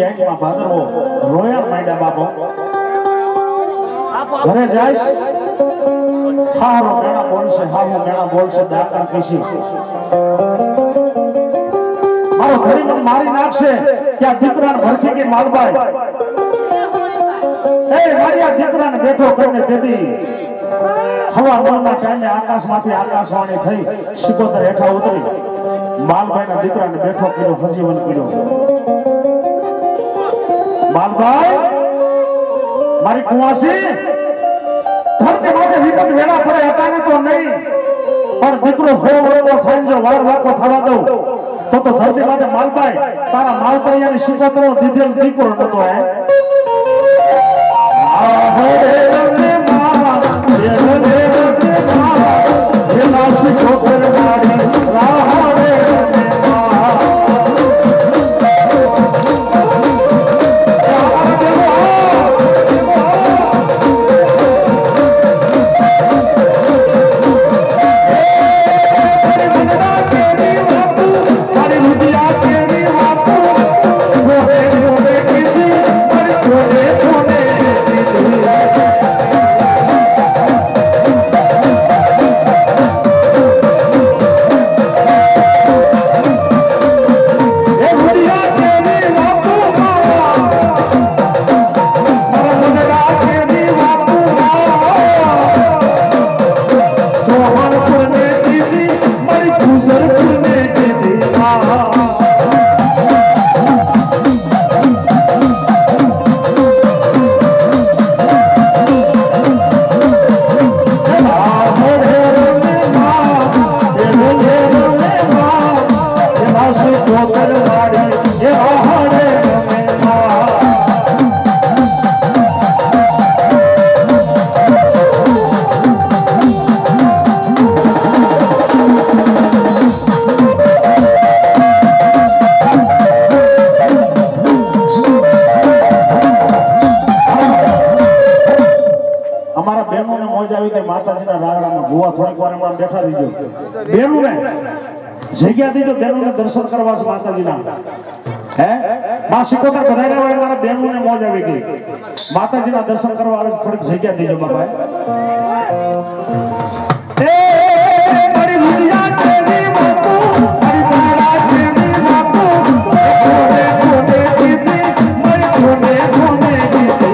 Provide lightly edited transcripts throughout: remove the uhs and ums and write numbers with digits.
માસની એન્ડમાં ભાદરવો રોયા માંડ્યા બાપો ઘરે જાય હારો મેણા બોલશે હારો મેણા બોલશે દાકણ કીસી મારો ઘરે મને મારી નાખશે કે આ દીકરાને ભરખી કે માલબાઈ એ મારી આ દીકરાને બેઠો કરીને તેદી હવા નવના ટાઈમે આકાશમાંથી આકાશવાણી થઈ સિકોતર હેઠા ઉતરી માલભાઈના દીકરાને બેઠો કર્યો હજીવન કર્યો માલભાઈ મારી કુવાસી ધરતી માટે વિકટ વેળા પડે હતા ને તો નહીં પણ દીકરો ફેરો વળવો થાય જો વાર વાકો થવા દઉં તો ધરતી માટે માલભાઈ તારા માલભાઈની સિકોતરો દીધેલ દીકરો નતો હે जग्या दीजो बेनों ने दर्शन करवा से माता जी ना है मां सिकोतर बधाई रहे हमारा बेनों ने मौज आवे गई माता जी ना दर्शन करवा आवे थोड़ी जग्या दीजो बाबा ए बड़ी दुनिया तेरी बापू बड़ी दुनिया तेरी बापू कोने कोने दीदी बड़ी कोने कोने दीदी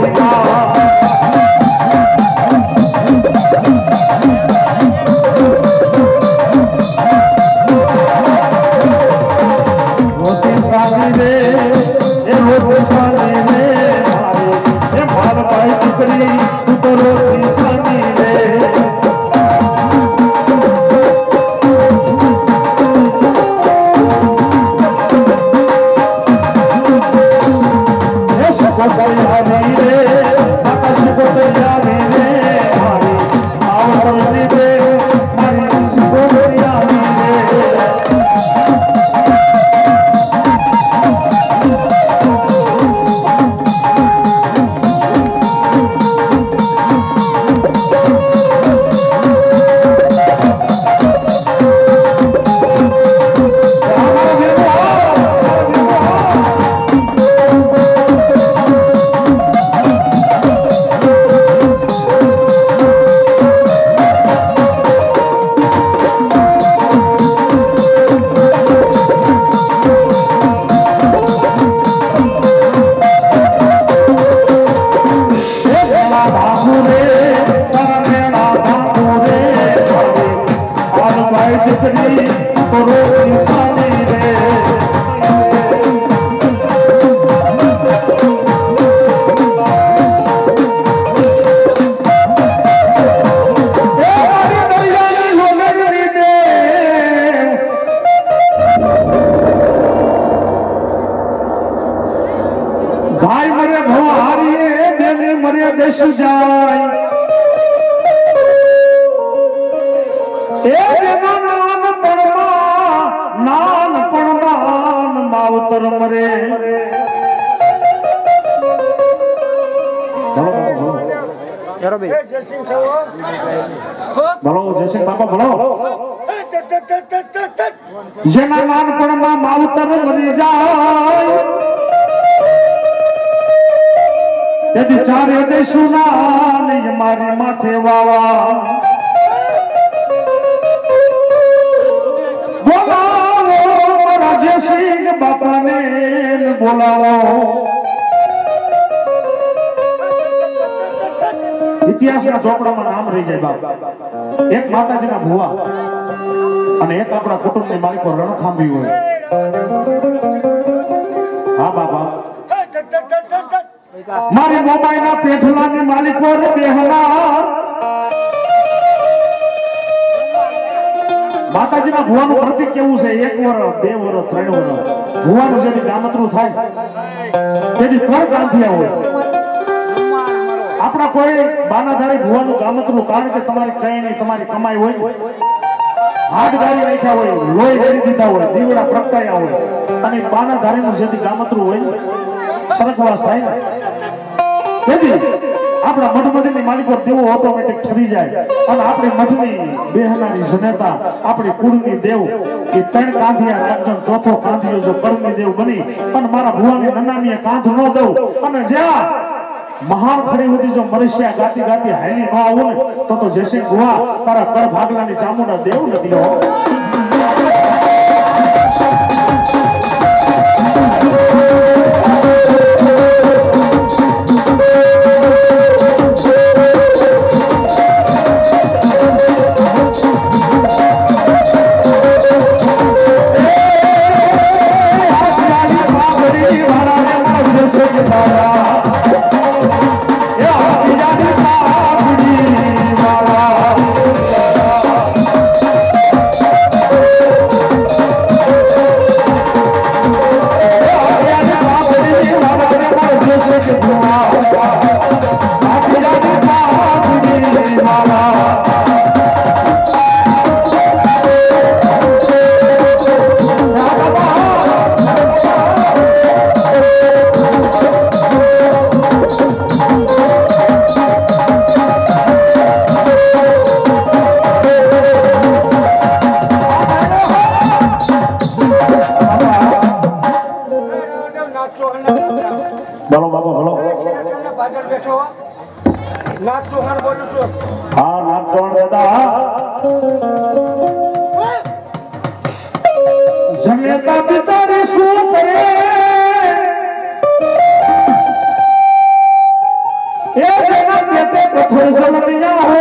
જેના નાનપણમાં માવતર મરી જાય તેથી ચારે દેશું ના મારી માથે વાવા બોલાવો રાજસિંહ બાપાને બોલાવો ઇતિહાસના ચોપડામાં નામ રહી જાય બાપ એક માતાજીના ભુવા અને એક આપણા કુટુંબની માલિકો રણખાંભી હોય હા બાપા મારી મોબાઈલના પેઠલાની માલિકો બેહનાર માતાજીના ભુવાનું પ્રતીક કેવું છે 1 વર્ષ 2 વર્ષ 3 વર્ષ ભુવાનું જેથી ગામતરું થાય તેથી 3 કાંઠિયા હોય આપણા કોઈ બાનાધારી ભુવાનું ગામતરું કારણ કે તમારી કઈ નહીં તમારી કમાઈ હોય હાથ ગાડી રાખ્યા હોય લોહી રેડી દીધા હોય દીવડા પ્રગટાયા હોય અને બાનાધારીનું જેથી ગામતરું હોય સરખવાસ થાય તેથી આપણા મઠમઠીની માલિકો દેવો ઓટોમેટિક ઠરી જાય અને આપણી મઠની બેહનારી જનેતા આપણી કુળની દેવ એ 3 કાંધિયા રાખજન ચોથો કાંધિયો જો કર્મની દેવ બની અને મારા ભુવાની નનામીએ કાંધ ન દઉં અને જ્યાં મહાન ખડી હતી જો મરસ્યા ગાતી ગાતી હાલી ન આવું ને તો જયસિંહ ભુવા તારા કર ભાગલાની ચામુંડા દેવ નથી હો જનેતા બિચારી શું કરે એ જેના પેટે કઠોર સમજ્યા હો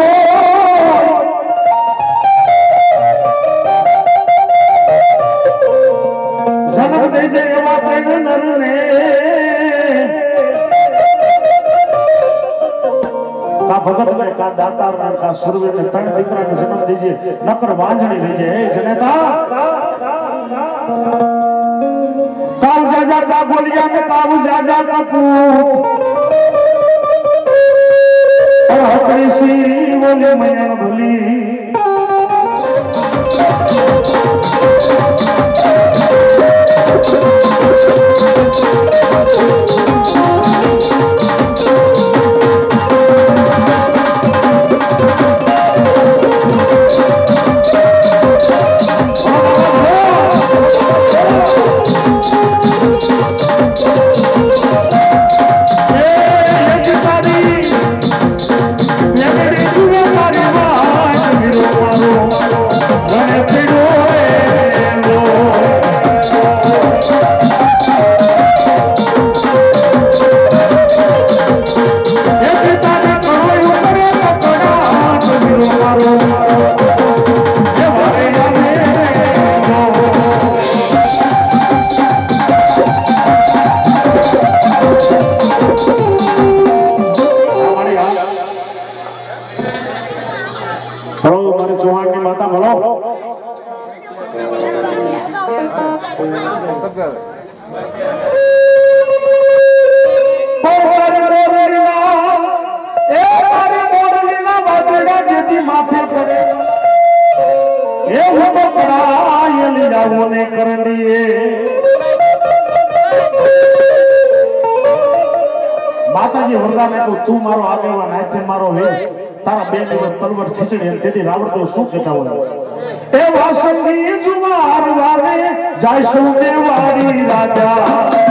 જન્મ દેજે એવા પ્રેમ નરને કા ભગત ને કા દાતાર ને કા સુરવે ને 3 દીકરાને જન્મ દેજે નકર વાંજણી લેજે એ જનેતા કાવ જાજા કા બોલિયા ને કાવ જાજા કા પૂત હકરી સી બોલે મયન ભૂલી માતાજી વરદાન આપ્યું તું મારો આગેવાન હાથે મારો વે તારા બે દિવસ તલવટ ખીચડી અને તેથી રાવણ તો શું કહેતા હોય એ વાસંદી જુવાર વારે જાય સુને વાડી રાજા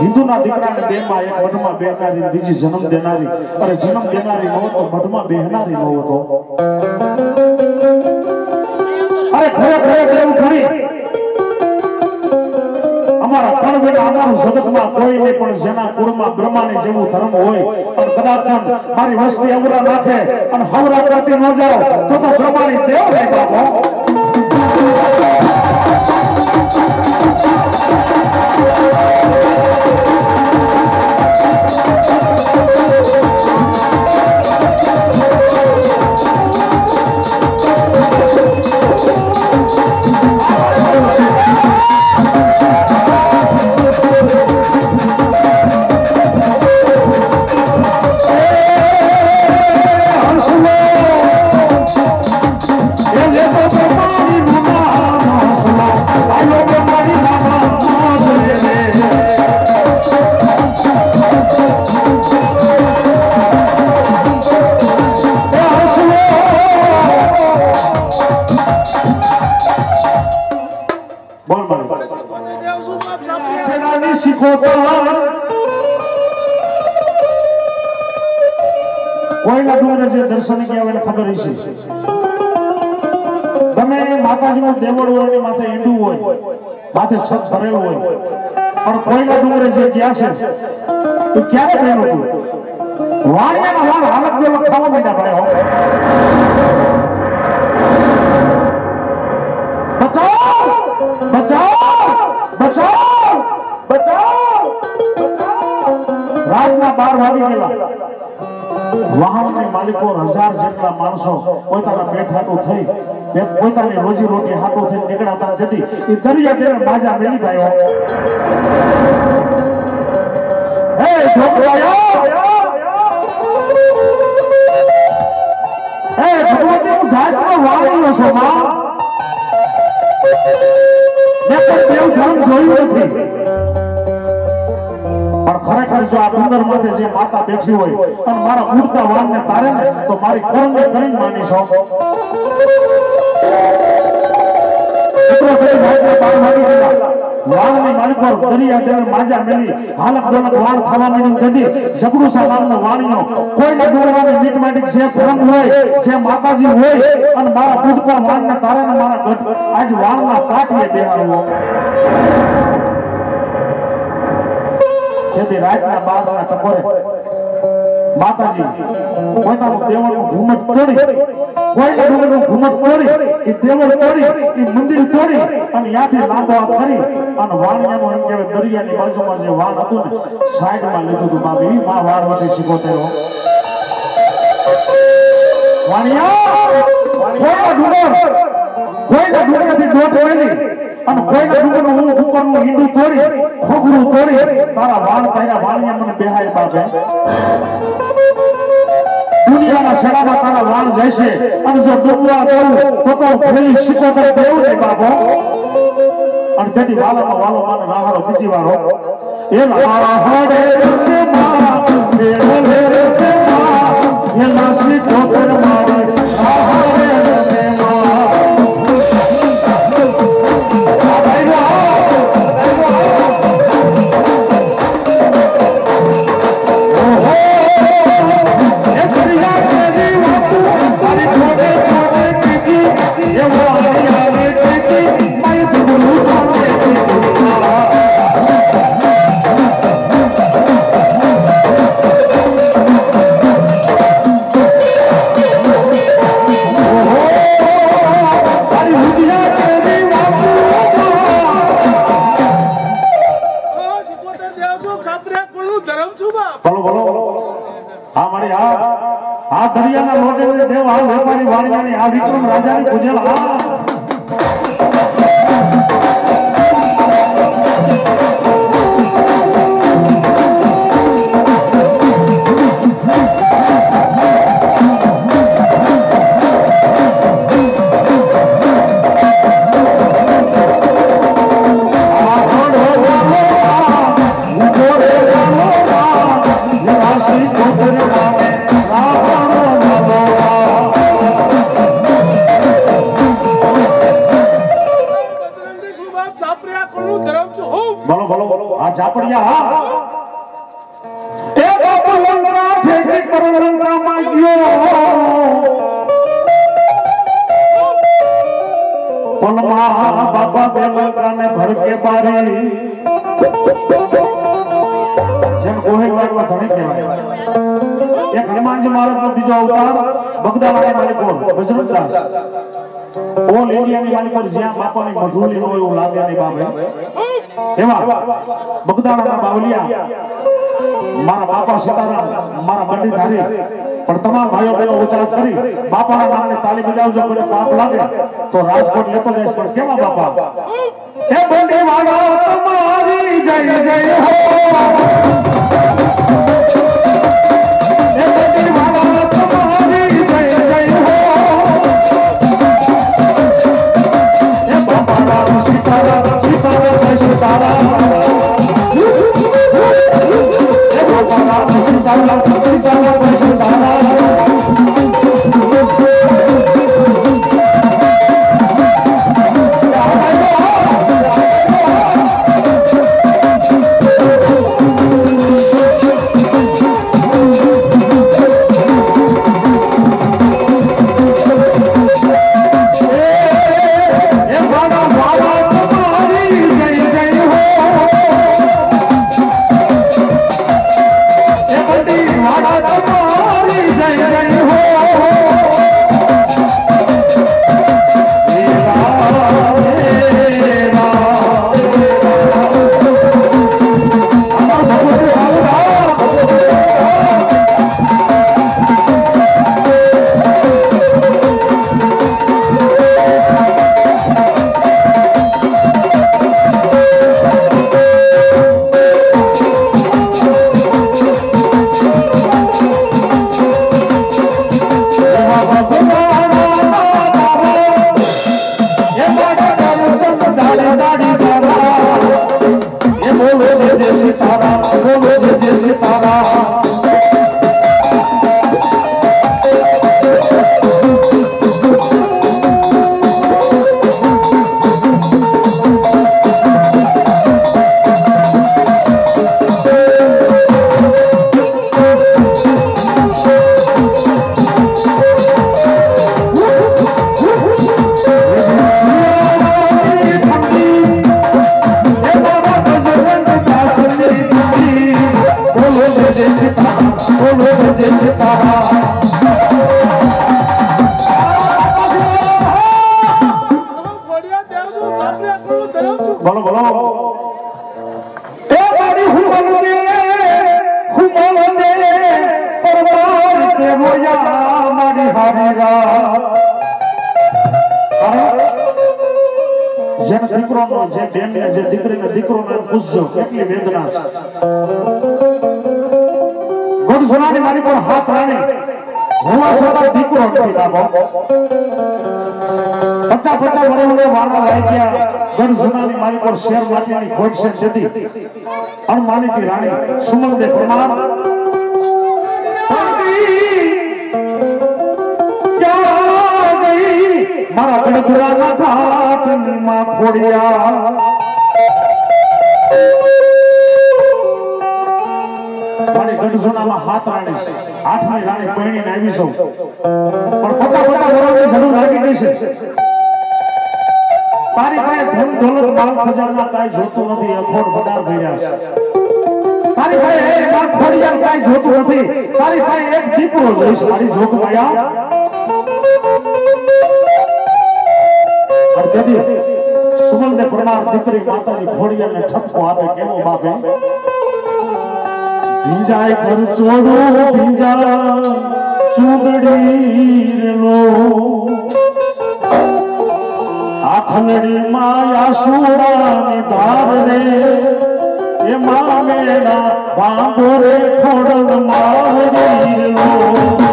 હિન્દુના દીકરાને દેહમાં એક મઢમાં બેહનારી બીજી જન્મ દેનારી અને જન્મ દેનારી ન તો મઢમાં બેહનારી ન હતો અરે ખરેખર એવું ઘણી અમારા કણવેના અમારું જગતમાં કોઈ નહીં પણ જેના કુળમાં બ્રહ્માની જેવું ધર્મ હોય અને કદાચ મારી વસ્તી અવરા નાખે અને હવરા કરતી ન જાઓ તો બ્રહ્માની દેવ નહીં બાપો કોઈના ડુંગરે જે દર્શન ગયા હોય ખબર હશે તમે માતાજીનું દેવળ હોય ને માથે ઈંડું હોય માથે છત ભરેલું હોય પણ કોઈના ડુંગરે જે ગયા છે તો ક્યારે બન્યું હતું વાણિયાના વાણ હાલત જેવો ખાવા માંડ્યા ભાઈ બચાવ બચાવ બચાવ બચાવ રાતના 12 વાગી ગયેલા વાહનની માલિકો 1000 જેટલા માણસો પોતાના પેટ હાટું થઈ પોતાની રોજી રોટી હાટું થઈ નીકળાતા જતી એ દરિયા દેવે બાજા મેલી ગયો હે છોકરાઓ હે ભગવતી હું જાતનો વાળ્યો છું માં મેં તો દેવ ધર્મ જોયું નથી પણ ખરેખર જો આ ડુંગર માથે જે માતા બેઠી હોય અને મારા ઉડતા વાણને તારે ને તો મારી કોરને કરીને માનીશો મિત્રો કઈ ભાઈ 12 વાગી ગયા વાણની માલિકો દરિયા દેવે માજા મેલી હાલત ડોલક વાણ થવા માંડી જતી જબરુસા નામનો વાણીનો કોઈને ડુંગરાની મીટ માટી જે ધર્મ હોય જે માતાજી હોય અને મારા ઉડતા વાણને તારે ને મારા ગઢ આજ વાણના કાઠીએ બેહારવો જેથી રાતના 12 ના ટકોરે માતાજી પોતાનું દેવળનું ઘુમટ તોડી કોઈના ડુંગરનું ઘુમટ તોડી એ દેવળ તોડી એ મંદિર તોડી અને ત્યાંથી લાંબો આ કરી અને વાણિયાનું એમ કહેવાય દરિયાની બાજુમાં જે વાણ હતું ને સાઈડમાં લીધું હતું બાબી ઈ માં વાળવાથી શીખોતેરો વાણિયા કોઈના ડુંગરથી દોટ હોય નહીં અને કોઈના ડુંગરનું હું ઉપરનું ઈંડું તોડી ખોગરું તોડી તારા વાણ તારા વાણિયા મને બેહાય બાપે દુનિયાના શેડામાં તારા વાણ જશે અને જો ડૂબવા દઉં તો ફેરી શીખોતર દેવું નહીં બાપો અને તેથી વાલામાં વાલો માને રાહારો બીજી વારો એ રાહડે માં બેલે રે માં એ નાસી ખોતર મારે રાહડે આ દરિયાના લોટે દેવ આ વેપારી વાણિયાની આ વિક્રમ રાજાની પૂજેલ બોલો બોલો આ ઝાપડિયા હા बाबा बेलका ने भर के बारी जन कोहे वाला धनी कहेवाय एक हनुमानजी महाराज नो बीजो अवतार बगदाણા मालिको बजरंगदास ઓલ ઇન્ડિયાની માલિક પર જ્યાં બાપાની મધુલી નો એવું લાગે નહીં બાપે એવા બગદાણાના બાવલિયા મારા બાપા સીતારામ મારા બંડીધારી પણ તમામ ભાઈઓ બહેનો ઉચ્ચાર કરી બાપાના નામની તાલી બજાવજો કોઈ પાપ લાગે તો રાજકોટ લેતો જઈશ પણ કેવા બાપા એ બંડીવાળા તમારી જય જય હો बोलो बोलो ए बारी हुमले परवार के होया मारी हारीरा जन દીકરોનો જે બેનને જે દીકરીને દીકરોને પૂછજો કેટલી વેદના છે ગોડ સોનાની મારી પર હાથ રાણી હોવા છતાં દીકરો નથી બાબો 50 વર્ષે વાળા રહી ગયા ગઢ સોનાની મારી પર શેર માટીની ખોટ છે જતી અણમાનીતી રાણી સુમનદે પ્રમાણ मारा गढ़पुराना घाट नीमा खोड़िया मारी गढ़सोना में हाथ राणी से आठमी राणी पहिणी ने आवी सौ पर पता वरानी जरूर लागी गई છે तारी પાસે ધન દોલત માલ ખજાના કાઈ જોતું નથી અખોડ બડાર ભર્યા છે તારી પાસે એક વાત ખોડિયા કાઈ જોતું નથી તારી પાસે એક દીકરો જોઈશ મારી જોગ માયા सुमन ने प्रमाण दीकरी माता जी घोड़िया ने ठप्पो आपे केवो बापे भीजाय घर चोड़ो भीजा चूगड़ी लो आखलड़ी माया सूड़ा निधार रे ये मामेला बांबोरे खोड़ल मावड़ी लो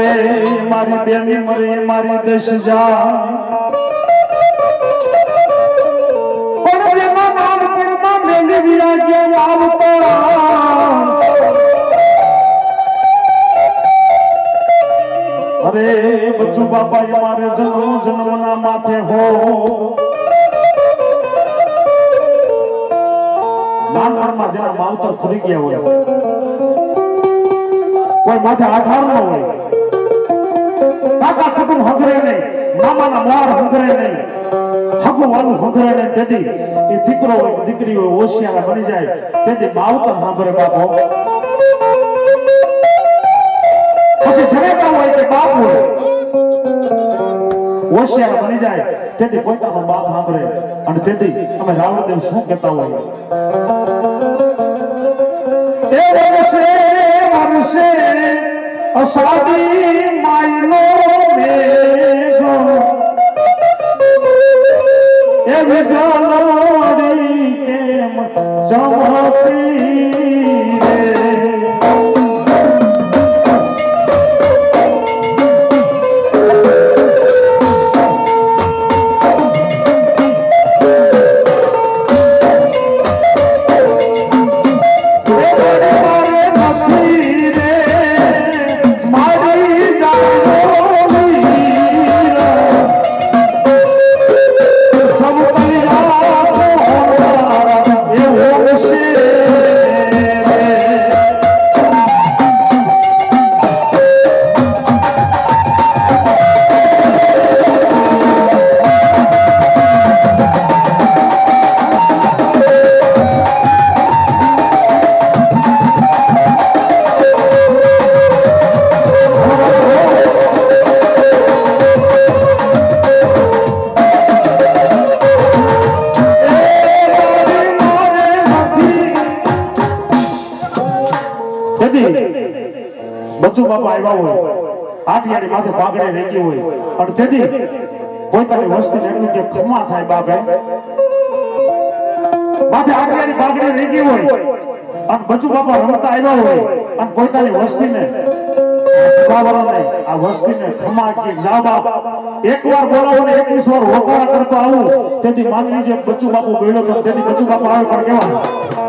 अरे मारी बेनी मरे मारी दश जा और जेना नाम परमा मेली विरा के आवतो अरे बच्चू बाबा हमारे जन्म जन्मना माथे हो नानपणમાં જેના માવતર ફરી ગયા હોય કોઈ માથે આધાર ન હોય કાકા કુટુંબ હંગરે નહીં મામાના મોર હંગરે નહીં હગુ વાળું હંગરે નહીં તેથી એ દીકરો હોય દીકરી હોય હોશિયાર બની જાય તેથી માવતર સાંભળે બાપો પછી જનેતા હોય કે બાપ હોય હોશિયાર બની જાય તેથી પોતાનો બાપ સાંભળે અને તેથી અમે રાવણદેવ શું કહેતા હોય એ વર્ષે અષાઢી માયનો મેઘો એ વિજોડી કેમ ચમકી બચ્ચુ બાપા આવ્યા હોય આઠિયાની માથે પાઘડે રેગી હોય અને તેથી પોતાની વસ્તીને એટલું કે ખમા થાય બાપે માથે આઠિયાની પાઘડે રેગી હોય અને બચ્ચુ બાપા રમતા આવ્યા હોય અને પોતાની વસ્તીને સભાવરાને આ વસ્તીને ખમા કે જા બાપ એકવાર બોલાવો ને 21 વાર હોકારા કરતો આવું તેથી માની લીજે બચ્ચુ બાપુ બોલ્યો તો તેથી બચ્ચુ બાપુ આવે પણ કેવા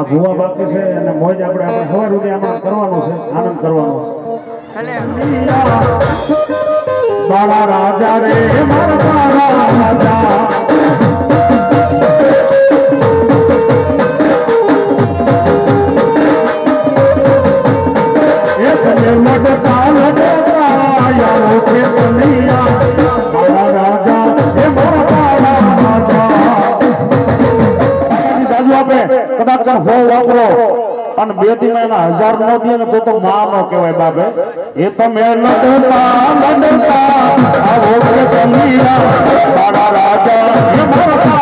ભૂવા બાકી છે અને મોજ આપણે સવાર સુધી આમાં કરવાનું છે આનંદ કરવાનો છે બાળા રાજા રે મારા રાજા કદાચ હો વાપરો અને બે થી મહિના 1000 નો દે ને તો માં નો કહેવાય બાબે એ તો મેલો આવો કે કમિયા મારા રાજા હે મારા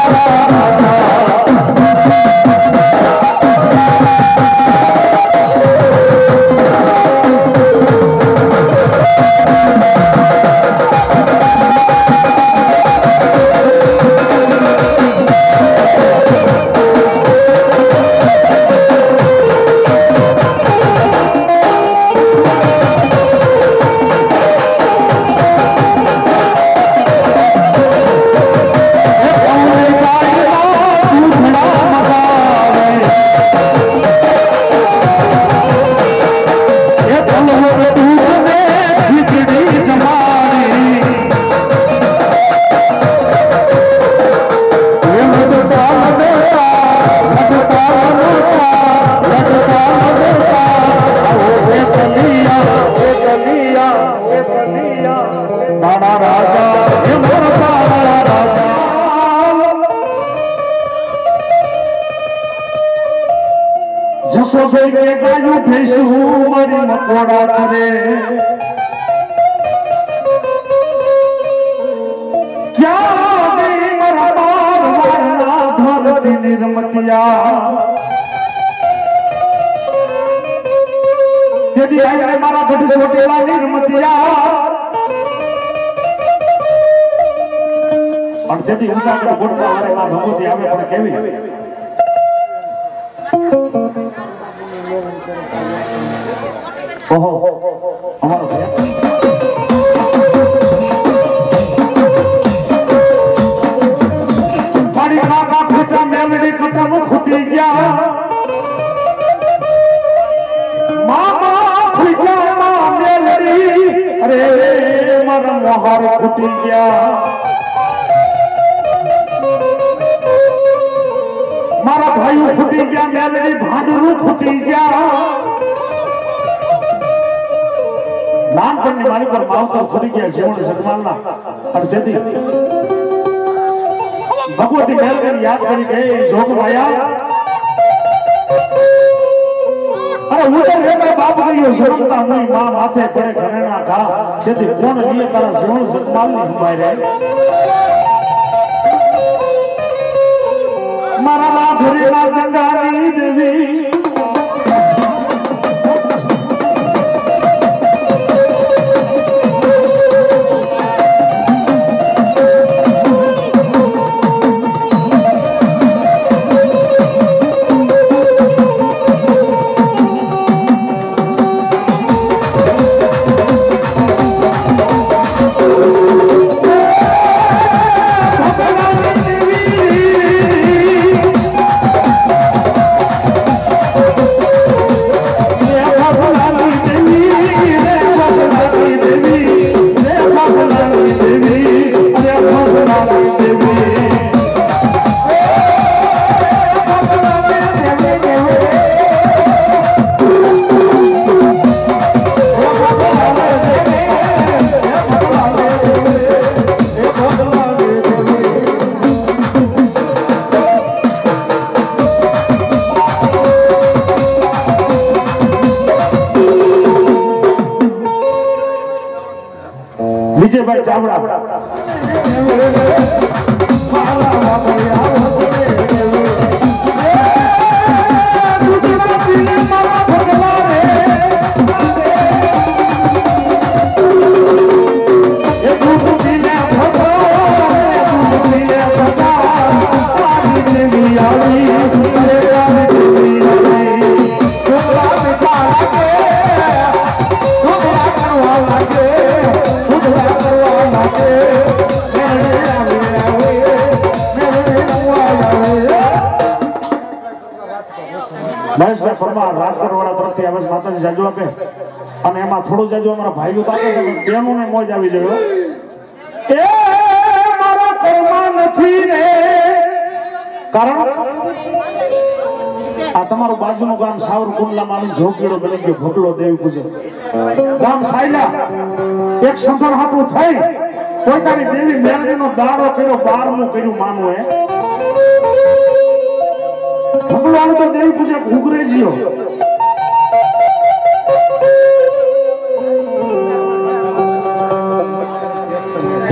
भगवती याद करी गए जोग माया अरे उधर बाप गई सुरक्षा हुई मां माथे पड़े घरेना था जेती कोण लिए तारा जीवन सतमाल नहीं हुमाय रे मारा ला घरेना गंगानी देवी विजय चावड़ा રાજકોટવાળા તરફથી આવાજ માતાજી જાજુ આપે અને એમાં થોડું જાજુ અમારા ભાઈઓ આપે છે બેનું ને મોજ આવી જાય એ મારા કર્મ નથી રે કારણ આ તમારું બાજુનું ગામ સાવરકુંડલા માનું ઝોકીડો બની ગયો ભોગલો દેવી પૂજે ગામ સાયલા એક સંસાર હાટું થઈ પોતાની દેવી મેરડીનો દાડો કર્યો 12મું કર્યું માનું હે ભગવાન તો દેવી પૂજે ઘૂઘરે જીઓ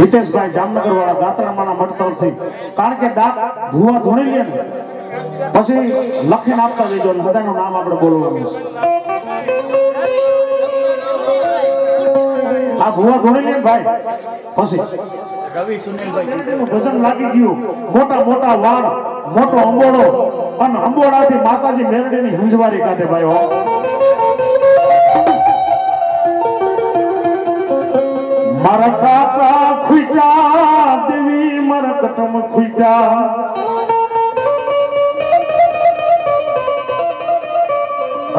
હિતેશભાઈ જામનગર વાળા દાતરામાના મઠ તરફથી, કારણ કે દાંત ભૂવા ધોણી લે ને પછી લખીને આપતા જજો, હદાનું નામ આપણે બોલવાનું છે. આ ભૂવા ધોણી લે ભાઈ પછી ભજન લાગી ગયું. મોટા મોટા વાળ, મોટો અંબોડો, અને અંબોડાથી માતાજી મેરડીની હંજવારી કાઢે ભાઈ. મારા કાકા ખુઈટા દેવી મારા કટમ ખુઈટા,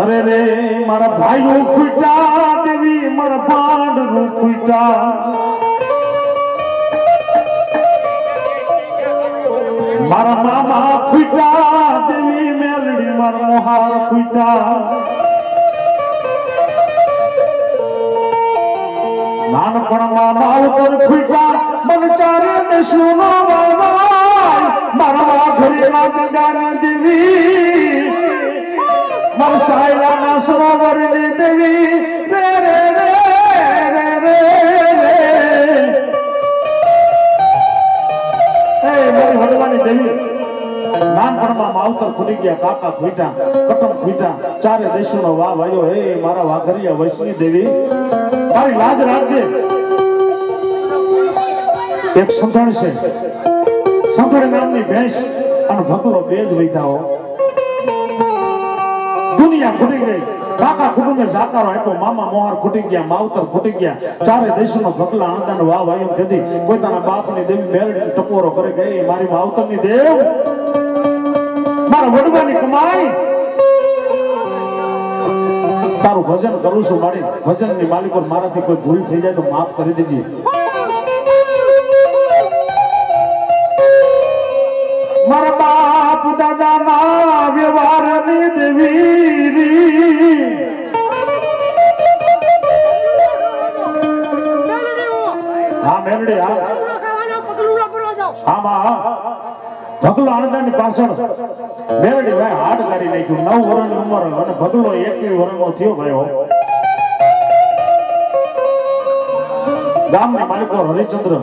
અરે રે મારા ભાઈઓ ખુઈટા દેવી મારા ભાંડનું ખુઈટા, મારા મામા ખુઈટા દેવી મેલડી મારા મોહાર ખુઈટા, નાનપણમાં માવતર ખુઈટા મન ચારે દેશોનો વાવાય, મારા ઘરેના ગંગાની દેવી મારા સાયલાના સરોવરની દેવી રે રે રે રે રે રે, એ મારી હડવાની દેવી. નાનપણમાં માવતર ખુલી ગયા, કાકા ખુઈટા, કટમ ખુઈટા, ચારે દેશોનો વાવ આવ્યો. હે મારા વાઘરિયા વૈષ્ણવી દેવી, મારી લાજ રાખજે. એક સંધણ છે, સંધણ નામની ભેંસ અને ભગલો બે જ વૈધાઓ. દુનિયા ખૂટી ગઈ, કાકા કુટુંબે જાકારો આપ્યો, મામા મોહાર ખૂટી ગયા, માવતર ખૂટી ગયા, ચારે દેશોનો ભગલા આનંદાનો વાવ આવ્યો. તેથી પોતાના બાપની દેવી મેરડી ટપોરો કરે ગઈ, મારી માવતરની દેવ, મારા વડવાની કમાઈ, તારું ભજન કરું છું. મારી ભજનની માલિકો મારાથી કોઈ ભૂલ થઈ જાય તો માફ કરી દેજે. મારા બાપ દાદાના વ્યવહારની દેવી, હા મેરડી, હા ભગલો આનંદાની પાછળ મેરડી ભાઈ હાડ કરી નાખ્યું. 9 વર્ષની ઉંમર અને ભગલો 21 વર્ષનો થયો ભાઈ. ગામના માલિકો હરિચંદ્ર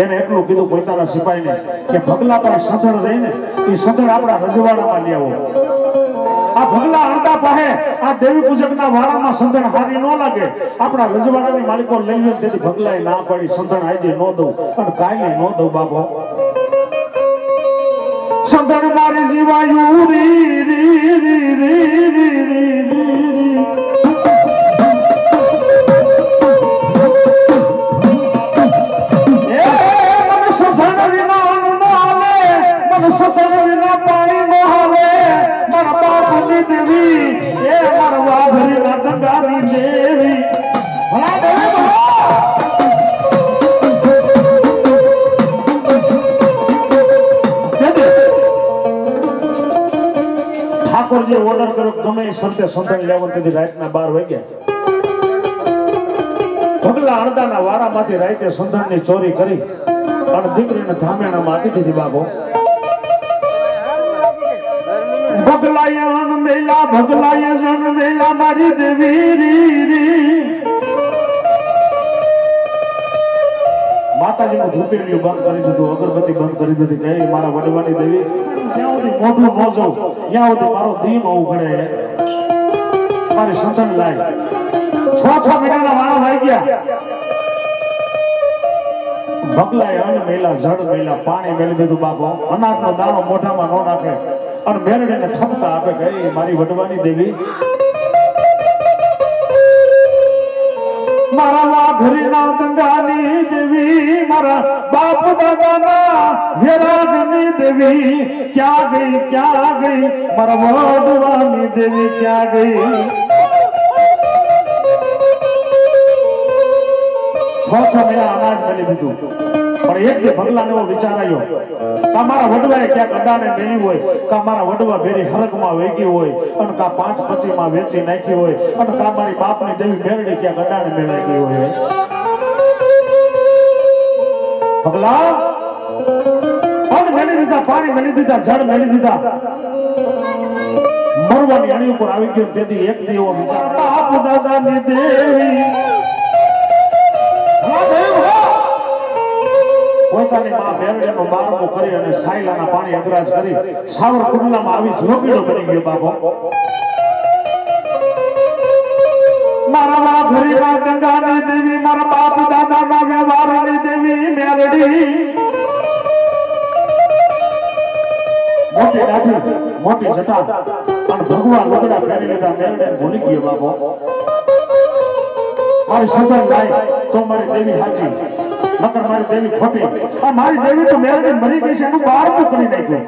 એને એટલું કીધું પોતાના સિપાહીને કે ભગલા પર સધર રહીને એ સધર આપણા રજવાડામાં લઈ આવો. આ ભગલા આંડા પાસે આ દેવી પૂજકના વાડામાં સંધણ હારી ન લાગે, આપણા રજવાડાની માલિકો લઈ લે. તેથી ભગલાએ ના પાડી, સંધણ આજે ન દઉં અને કાલે ન દઉં બાબો. સંધણ મારી જીવાયું રી રી રી રી રી રી ઠાકોરજી ઓર્ડર કર્યો ગમે સંતે સંતન લેવન તેથી રાતના 12 વાગ્યા ભગલા અણદાના વાડામાંથી રાતે સંતનની ચોરી કરી અને દીકરીને ધામેણામાં આપી દીધી બાબો. ભગલાય જન મેલા મારી દેવી રી. માતાજીનું ધૂપેલિયું બંધ કરી દીધું, અગરબત્તી બંધ કરી દીધી. કઈ મારા વડવાની દેવી જ્યાં સુધી મોઢું ન જાઉં ત્યાં સુધી મારો દીમ ઉઘડે. મારી સંતન લાય 6 મહિનાના વાળા વાઈ ગયા. ભગલાએ અન્ન મેલા, જળ મેલા, પાણી મેલી દીધું બાપો. અનાજનો દાણો મોઢામાં ન નાખે અને મેરડીને ઠપકા આપે. કઈ મારી વડવાની દેવી, મારા વાઘરીના ગંગાની દેવી, મારા બાપ દાદાના વેરાગની દેવી, ક્યાં ગઈ મારા વડવાની દેવી ક્યાં ગઈ? 6 મહિના અનાજ મળી દીધું. પણ એક બે ભગલાને એવો વિચાર આવ્યો કે મારા વડવાએ ક્યાંક અડાને મેલી હોય, કે મારા વડવા ભેરી હરકમાં વેગી હોય, અને કા 5-25 માં વેચી નાખી હોય, અને કા મારી બાપની દેવી મેરડી ક્યાંક અડાને મેળાઈ ગઈ હોય. ભગલા અન્ન મેલી દીધા, પાણી મેલી દીધા, જળ મેલી દીધા, મરવાની અણી ઉપર આવી ગયો. તેથી એક દી એવો વિચાર, બાપ દાદાની દેવી પોતાની માં મેરડીનો બારમો કરી અને સાયલાના પાણી અદરાજ કરી સાવરકુંડલામાં આવી જોગીડો બની ગયો બાપો મારા બાપ હરીના ગંગાની દેવી મારા બાપ દાદાના વ્યવહારની દેવી મેરડી મોટી દાઢી મોટી જટા અને ભગવાન લુગડા પહેરી લીધા મેરડીને ભૂલી ગયો બાપો મારી સદર ગાય તો મારી દેવી હાચી નકર મારી દેવી ખોટી આ મારી દેવી તો મેરડી મરી ગઈ છે એનું બારમું કરી નાખ્યું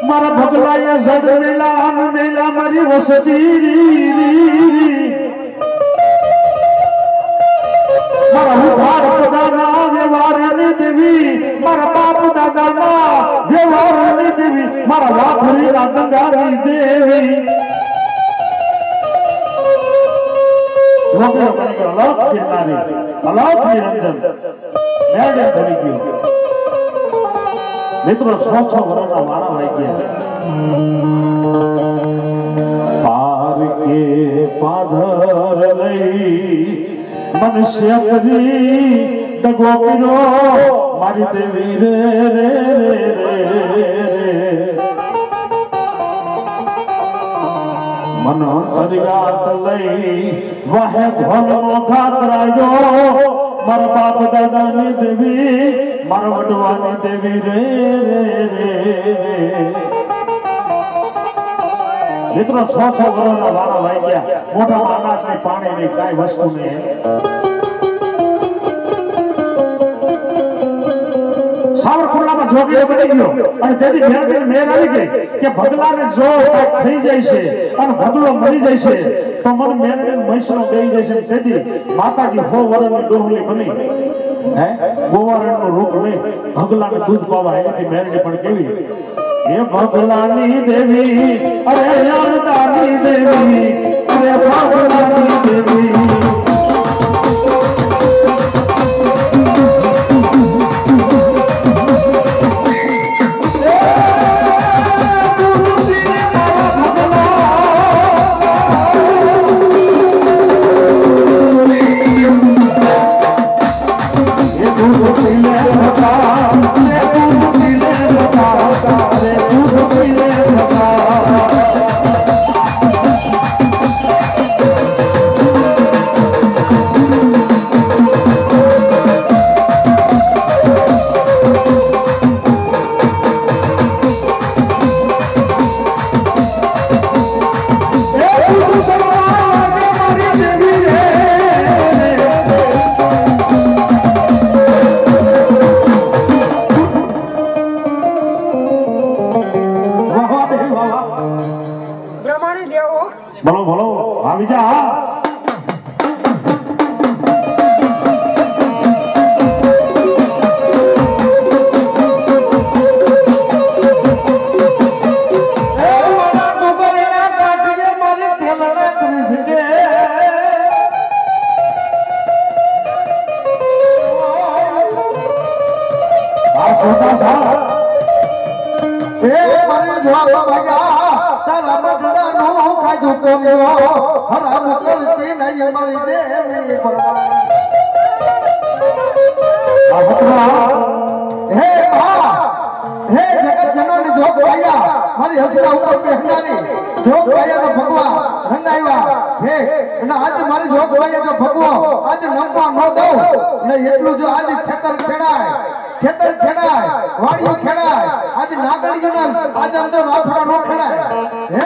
મારા ભગલાએ જડવેલા અન મેલા મારી વસતી મારા ઉધાર પદાના વ્યવહારની દેવી મારા બાપ દાદાના વ્યવહારની દેવી મારા વાઘરીના ગંગાની દેવી લોકોએ બની ગયો અલોપ ગિરનારી અલોપ નિરંજન મેરડી બની ગયો મિત્રો 6 વર્ષના વાળા વાઈ ગયા પાર કે પાધર લઈ મનુષ્ય કરી ડગો કર્યો મારી દેવી રે રે રે મન અંતરિયાત લઈ વાહે ધોલનો ઘાતરાયો મારા બાપ દાદાની દેવી મારા વડવાની દેવી રે રે મિત્રો 6 વર્ષના વાળા વાઈ ગયા મોટા અનાજ નહીં પાણી નહીં કાંઈ વસ્તુ નહીં સાવરકુંડલામાં જોગીડો બની ગયો અને તેથી મેરડી મેર આવી ગઈ કે ભગલાને જો થઈ જાય છે અને ભગલો મરી જાય છે તો મને મેરડી મૈસરો ગઈ જાય છે તેથી માતાજી 100 વર્ષની ડોહલી બની હે ગોવારણનું રૂપ લઈ ભગલાને દૂધ પાવા એની મેરડી પણ કેવી એ ભગલાની દેવી અરે યારદાની દેવી અરે ભગલાની દેવી બોલો બોલો આવી જા હરામ કરતી નહીં મારી દેવી હે હે જગત જનોની જોગ ભાયા મારી હસરા ઉપર પહેરનારી જોગ ભાયા નો ભગવા રંગાવ્યા હે અને આજ મારી જોગ ભાયા નો ભગવો આજ નમવા ન દઉં ને એટલું જો આજ ખેતર ખેડાય વાડીઓ ખેડાય આજ નાગડીઓના આજ અંદર રાફડા નો ખેડાય હે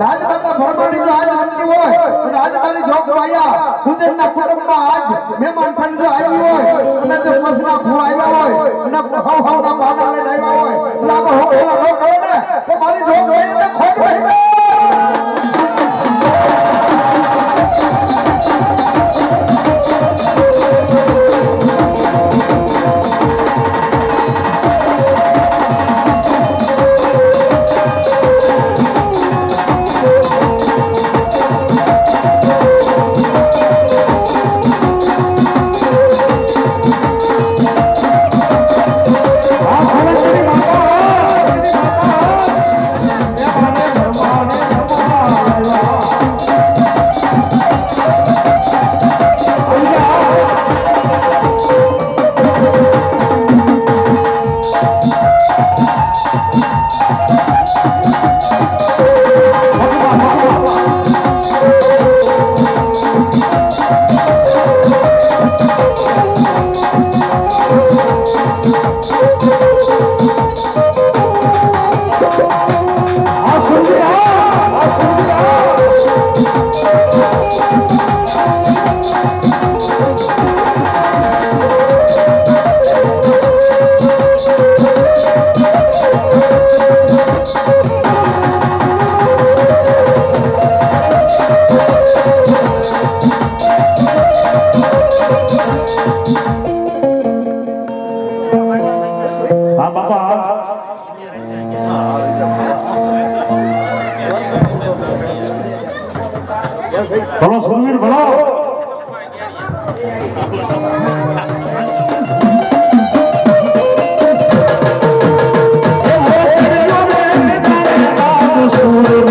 આજ બધા ભરમાણી જો આજ રમતી હોય અને આજ મારી જોગ ભાયા કુદરતના કુટુંબમાં આજ મહેમાન ખંડ આવી હોય અને જો મસરા ભૂ આવ્યા હોય અને હવના બાના લઈને આવ્યા હોય લાગો હોલા નો કહો ને તો મારી જોગ ભાઈ ખોટ રહી બોલો સુરવીર બોલો સુર